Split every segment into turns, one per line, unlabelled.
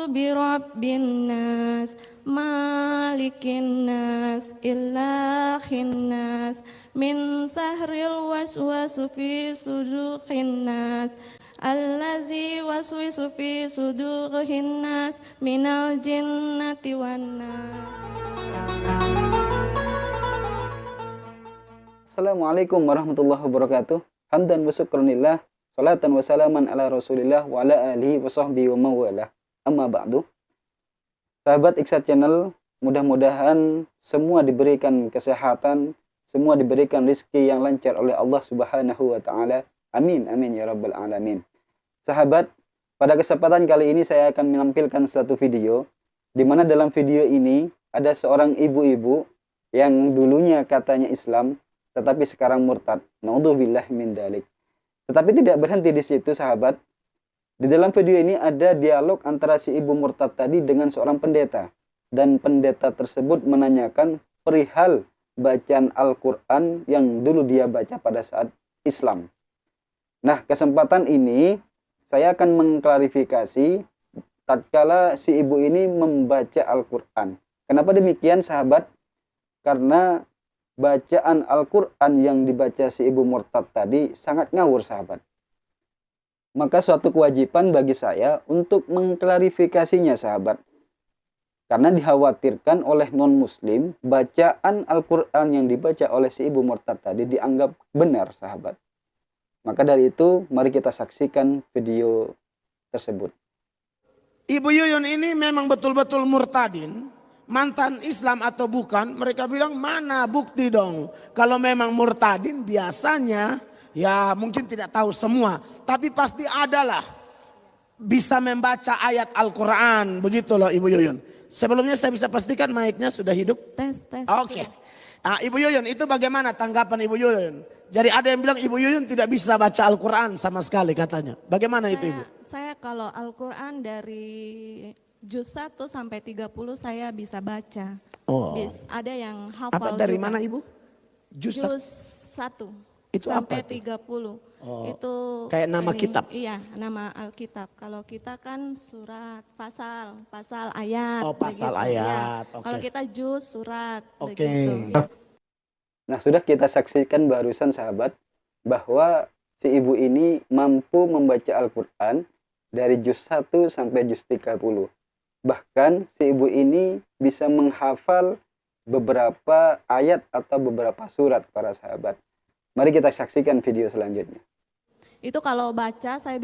birabbin nas, malikin nas, ilahin nas, min sahril waswasu fi sudurin nas, allazi waswisu fi sudurin nas, minal jinnati wan nas.
Assalamualaikum warahmatullahi wabarakatuh. Hamdan wa syukranillah, salatan wa salaman ala rasulillah wa ala alihi wa sahbihi wa mawalah. Amma ba'du. Sahabat Iksat Channel, mudah-mudahan semua diberikan kesehatan, semua diberikan rezeki yang lancar oleh Allah Subhanahu wa taala. Amin amin ya rabbal alamin. Sahabat, pada kesempatan kali ini saya akan menampilkan satu video di mana dalam video ini ada seorang ibu-ibu yang dulunya katanya Islam tetapi sekarang murtad. Naudzubillah min dzalik. Tetapi tidak berhenti di situ, sahabat. Di dalam video ini ada dialog antara si ibu murtad tadi dengan seorang pendeta. Dan pendeta tersebut menanyakan perihal bacaan Al-Quran yang dulu dia baca pada saat Islam. Nah, kesempatan ini saya akan mengklarifikasi tatkala si ibu ini membaca Al-Quran. Kenapa demikian, sahabat? Karena bacaan Al-Quran yang dibaca si ibu murtad tadi sangat ngawur, sahabat. Maka suatu kewajiban bagi saya untuk mengklarifikasinya, sahabat. Karena dikhawatirkan oleh non-muslim, bacaan Al-Quran yang dibaca oleh si ibu murtad tadi dianggap benar, sahabat. Maka dari itu, mari kita saksikan video tersebut.
Ibu Yuyun ini memang betul-betul murtadin. Mantan Islam atau bukan, mereka bilang mana bukti dong. Kalau memang murtadin biasanya ya mungkin tidak tahu semua. Tapi pasti adalah bisa membaca ayat Al-Quran. Begitu loh Ibu Yuyun. Sebelumnya saya bisa pastikan mic-nya sudah hidup.
Tes.
Oke. Nah, Ibu Yuyun itu bagaimana tanggapan Ibu Yuyun? Jadi ada yang bilang Ibu Yuyun tidak bisa baca Al-Quran sama sekali katanya. Bagaimana itu Ibu?
Saya kalau Al-Quran dari juz 1 sampai 30 saya bisa baca.
Oh.
Ada yang hafal
Apa dari
juga.
mana Ibu? Juz
1
itu
sampai
apa itu?
30.
Oh.
Itu
kayak nama
ini,
kitab.
Iya, nama Alkitab. Kalau kita kan surat, pasal ayat.
Oh, pasal
begitu,
ayat.
ya.
Okay.
Kalau kita juz, surat.
Oke.
Begitu.
Nah, sudah kita saksikan barusan, sahabat, bahwa si ibu ini mampu membaca Al-Quran dari juz 1 sampai juz 30. Bahkan si ibu ini bisa menghafal beberapa ayat atau beberapa surat, para sahabat. Mari kita saksikan video selanjutnya.
Itu kalau baca saya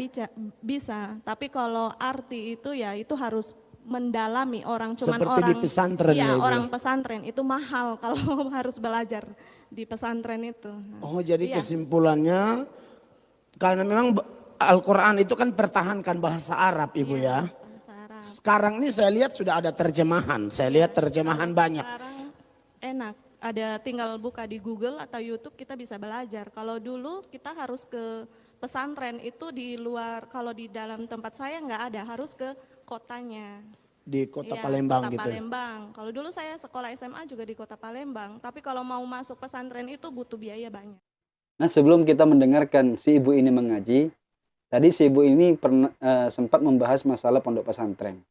bisa, tapi kalau arti itu ya itu harus mendalami orang, cuman
seperti
orang
di pesantren
ya,
ya, Ibu?
orang pesantren itu mahal kalau harus belajar di pesantren itu.
Oh, jadi
iya.
Kesimpulannya karena memang Al-Quran itu kan pertahankan bahasa Arab Ibu ya.
Bahasa Arab.
Sekarang ini saya lihat sudah ada terjemahan. Saya lihat terjemahan banyak.
Sekarang enak, ada tinggal buka di Google atau YouTube kita bisa belajar. Kalau dulu kita harus ke pesantren, itu di luar, kalau di dalam tempat saya nggak ada, harus ke kotanya.
Di kota
Iya,
Palembang
kota
gitu.
Palembang. Kalau dulu saya sekolah SMA juga di kota Palembang, tapi kalau mau masuk pesantren itu butuh biaya banyak.
Nah, sebelum kita mendengarkan si ibu ini mengaji, tadi si ibu ini sempat membahas masalah pondok pesantren.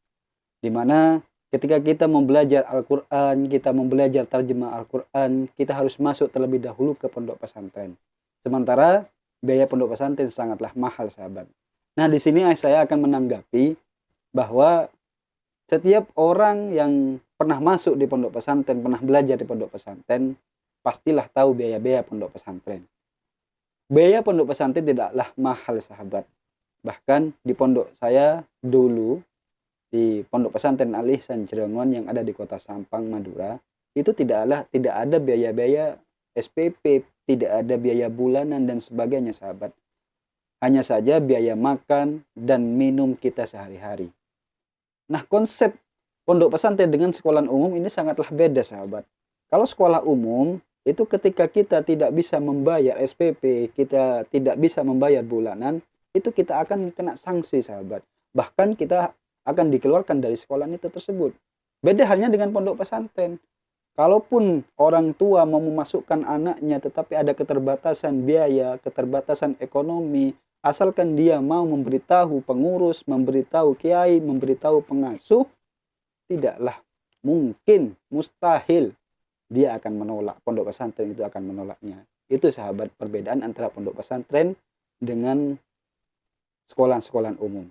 Di mana ketika kita mau belajar Al-Quran, kita mau belajar terjemah Al-Quran, kita harus masuk terlebih dahulu ke pondok pesantren. Sementara biaya pondok pesantren sangatlah mahal, sahabat. Nah, di sini saya akan menanggapi bahwa setiap orang yang pernah masuk di pondok pesantren, pernah belajar di pondok pesantren, pastilah tahu biaya-biaya pondok pesantren. Biaya pondok pesantren tidaklah mahal, sahabat. Bahkan di pondok saya dulu, di pondok pesantren Al-Ihsan Cirebon yang ada di kota Sampang, Madura, itu tidak ada biaya-biaya SPP, tidak ada biaya bulanan dan sebagainya, sahabat. Hanya saja biaya makan dan minum kita sehari-hari. Nah, konsep pondok pesantren dengan sekolah umum ini sangatlah beda, sahabat. Kalau sekolah umum, itu ketika kita tidak bisa membayar SPP, kita tidak bisa membayar bulanan, itu kita akan kena sanksi, sahabat. Bahkan kita akan dikeluarkan dari sekolah itu tersebut. Beda halnya dengan pondok pesantren. Kalaupun orang tua mau memasukkan anaknya tetapi ada keterbatasan biaya, keterbatasan ekonomi, Asalkan dia mau memberitahu pengurus, memberitahu kiai, memberitahu pengasuh, tidaklah mungkin, mustahil dia akan menolak. Pondok pesantren itu akan menolaknya. Itu sahabat perbedaan antara pondok pesantren dengan sekolah-sekolah umum.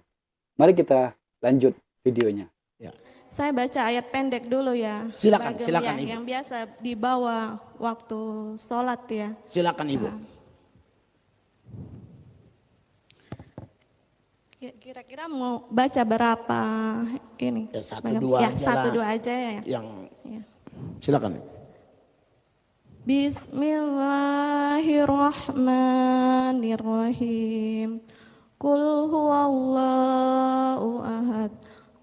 Mari kita lanjut videonya.
Ya.
Saya baca ayat pendek dulu ya.
Silakan,
Bagem
silakan,
ya,
Ibu.
yang biasa dibawa waktu sholat ya.
Silakan Ibu.
Kira-kira mau baca berapa ini?
Ya, satu,
Bagem?
dua
Ya,
aja
satu
lah.
dua aja ya.
Yang
Ya.
silakan.
Bismillahirrahmanirrahim. Qul huwallahu ahad.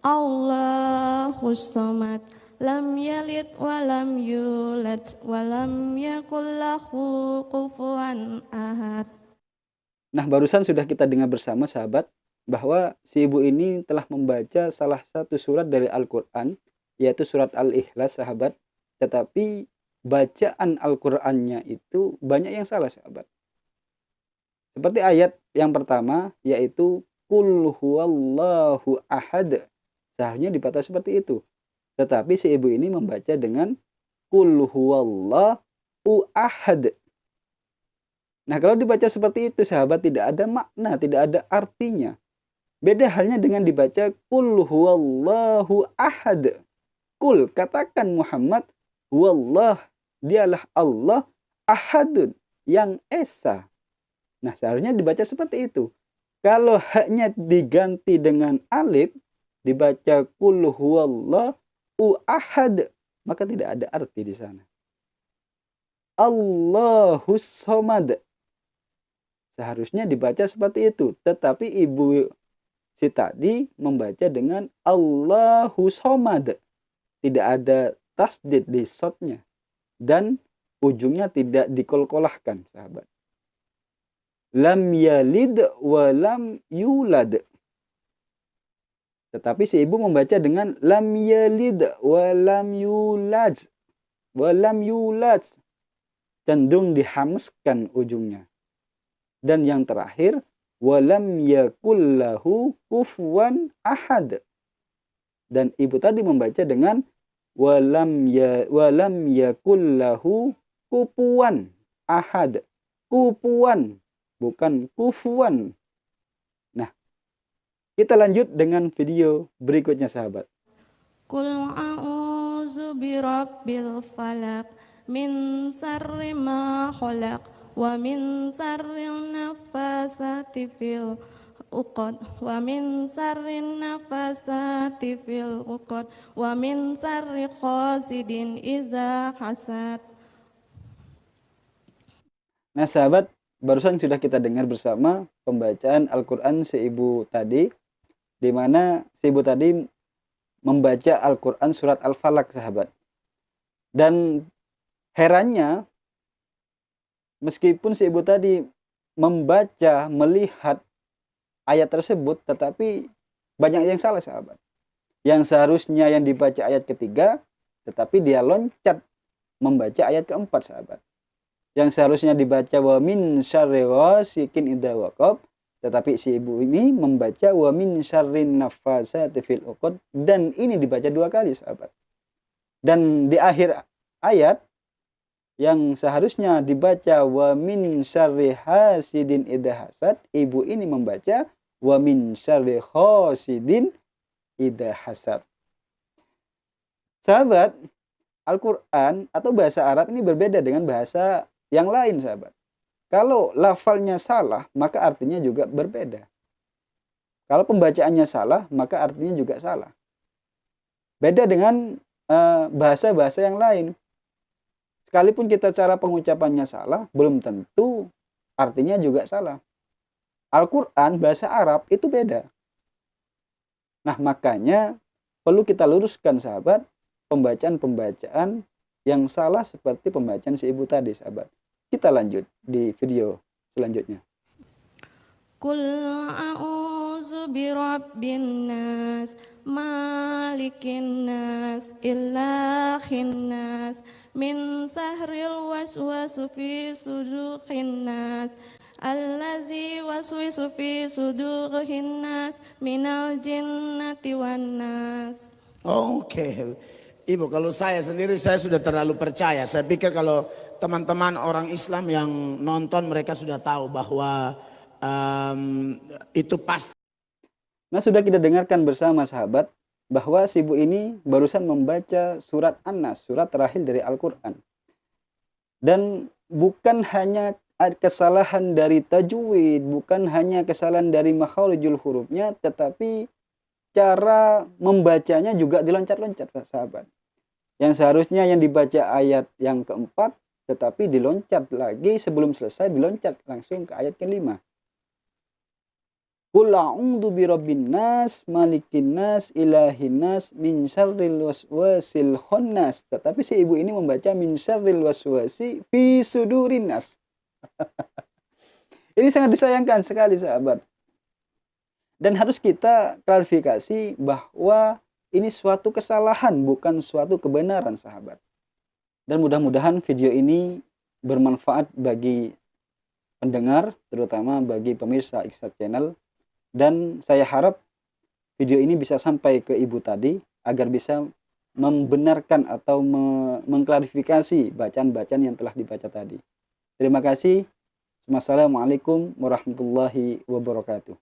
Allahus samad. Lam yalid wa lam yulad wa lam yakul lahu kufuwan ahad.
Nah, barusan sudah kita dengar bersama sahabat bahwa si ibu ini telah membaca salah satu surat dari Al-Quran, yaitu surat Al-Ikhlas sahabat. Tetapi bacaan Al-Qurannya itu banyak yang salah sahabat. Seperti ayat yang pertama, yaitu Qul huwallahu ahad. Seharusnya dibaca seperti itu. Tetapi si ibu ini membaca dengan Qul huwallahu ahad. Nah, kalau dibaca seperti itu sahabat, tidak ada makna, tidak ada artinya. Beda halnya dengan dibaca Qul huwallahu ahad. Qul, katakan Muhammad, huwallah, dialah Allah, ahadun, yang esa. Nah, seharusnya dibaca seperti itu. Kalau haknya diganti dengan alif, dibaca Qul huwallahu ahad, maka tidak ada arti di sana. Allahus samad. Seharusnya dibaca seperti itu. Tetapi ibu si tadi membaca dengan Allahu samad. Tidak ada tasdid di shotnya. Dan ujungnya tidak dikolkolahkan, sahabat. Lam yalid wa lam yulad. Tetapi si ibu membaca dengan lam yalid wa lam yulad. Wa lam yulad. Cenderung dihamskan ujungnya. Dan yang terakhir, walam yakullahu kufuwan ahad. Dan ibu tadi membaca dengan walam yakullahu kufuwan ahad. Kufuwan, bukan kufuwan. Nah, kita lanjut dengan video berikutnya sahabat.
Qul a'udzu birabbil falaq min syarri ma khalaq. Wa min syarril nafasati fil uqad wa min syarrin nafasati fil uqad wa min syarri hasidin iza hasad.
Nah sahabat, barusan sudah kita dengar bersama pembacaan Al-Quran si ibu tadi, di mana si ibu tadi membaca Al-Quran surat Al-Falaq sahabat. Dan herannya, meskipun si ibu tadi membaca, melihat ayat tersebut, tetapi banyak yang salah sahabat. Yang seharusnya yang dibaca ayat ketiga, tetapi dia loncat membaca ayat keempat sahabat. Yang seharusnya dibaca wa min syarri ghasikin idza waqab, tetapi si ibu ini membaca wa min syarrin nafasati fil uqad, dan ini dibaca dua kali sahabat. Dan di akhir ayat yang seharusnya dibaca wa min syarri hasidin idza hasad, ibu ini membaca wa min syarri hasidin idza hasad. Sahabat, Al-Quran atau bahasa Arab ini berbeda dengan bahasa yang lain sahabat. Kalau lafalnya salah, maka artinya juga berbeda. Kalau pembacaannya salah, maka artinya juga salah. Beda dengan bahasa-bahasa yang lain. Sekalipun kita cara pengucapannya salah, belum tentu artinya juga salah. Al-Quran bahasa Arab itu beda. Nah, makanya perlu kita luruskan sahabat, pembacaan-pembacaan yang salah seperti pembacaan si ibu tadi sahabat. Kita lanjut di video selanjutnya.
Qul a'udzu birabbin nas, malikin nas, ilahin nas, min sahril waswasu fi sudurin nas, allazi waswisu fi sudurihin nas minal jinnati wan nas.
Oke. Ibu, kalau saya sendiri saya sudah terlalu percaya. Saya pikir kalau teman-teman orang Islam yang nonton mereka sudah tahu bahwa itu pasti.
Nah, sudah kita dengarkan bersama sahabat bahwa si ibu ini barusan membaca surat An-Nas, surat terakhir dari Al-Quran. Dan bukan hanya kesalahan dari tajwid, bukan hanya kesalahan dari makharijul hurufnya, tetapi cara membacanya juga diloncat-loncat, sahabat. Yang seharusnya yang dibaca ayat yang keempat, tetapi diloncat lagi sebelum selesai, diloncat langsung ke ayat kelima. Qul a'udzu birabbin nas, malikin nas, ilahin nas, min syarril waswasil khannas. Tetapi si ibu ini membaca min syarril waswasi fi sudurin nas. Ini sangat disayangkan sekali, sahabat. Dan harus kita klarifikasi bahwa ini suatu kesalahan, bukan suatu kebenaran, sahabat. Dan mudah-mudahan video ini bermanfaat bagi pendengar, terutama bagi pemirsa Ikhsad Channel. Dan saya harap video ini bisa sampai ke ibu tadi agar bisa membenarkan atau mengklarifikasi bacaan-bacaan yang telah dibaca tadi. Terima kasih. Wassalamualaikum warahmatullahi wabarakatuh.